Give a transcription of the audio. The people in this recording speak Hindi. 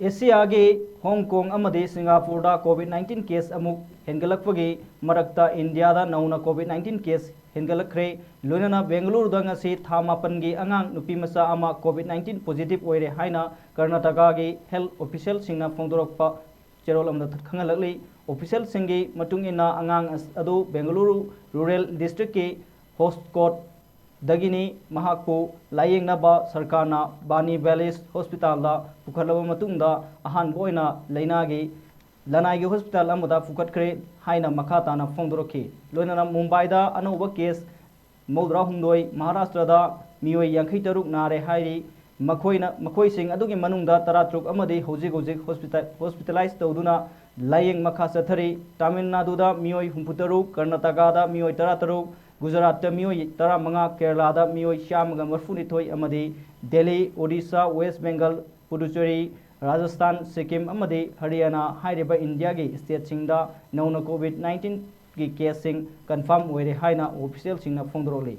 एशिया के हांगकांग अमदी सिंगापुर कोविड-19 केस अमुक हेंगलक्पगी मरक्ता इंडिया नौना कोविड-19 केस हेंगलक्रे लोनना बेंगलुरु दंगसी था मापनगी अंगांग नुपी मचा अमा कोविड-19 पॉजिटिव ओइरे हाइना कर्नाटका की हेल्थ ऑफिशियल सिंगना फोंदोरक्पा चेरोल अमदा खंगलक्ली ऑफिशियल सिंगी मतुंग इना अंगांग अदु बेंगलुरु रूरल डिस्ट्रिक्ट की होस्टकोट दगिनी महाकु लायेंगनाबा सरकारना बानी वैलीज हॉस्पिटल पुखलबा मतुंगदा अहानबा ओइना लैनागी लनाईगी हॉस्पिटल अमदा पुखटख्रे हाइना मखाताना फोंदोरखी लोइनाना मुंबईदा अनौबा केस 92 महाराष्ट्रदा मियोय 53 नारे हाइरी मखोइसिंग अदुगी मनुंगदा 13 अमदी हौजिक हॉस्पिटलाइज तौदुना लायेंग मखा चथरी तमिलनाडुदा मियोय 63 कर्नाटकादा मियोय 13 गुजरात मियोय 15 केरलादा मियोय 132 दिल्ली ओडिशा वेस्ट बेंगल पुडुचेरी राजस्थान सिक्किम हरियाणा हाइरिबा इंडिया की स्टेट सिंगदा नौना कोविड-19 की केस सिंग कन्फर्म होइरे हाइना ऑफिशियल सिंगना फोंदोरली।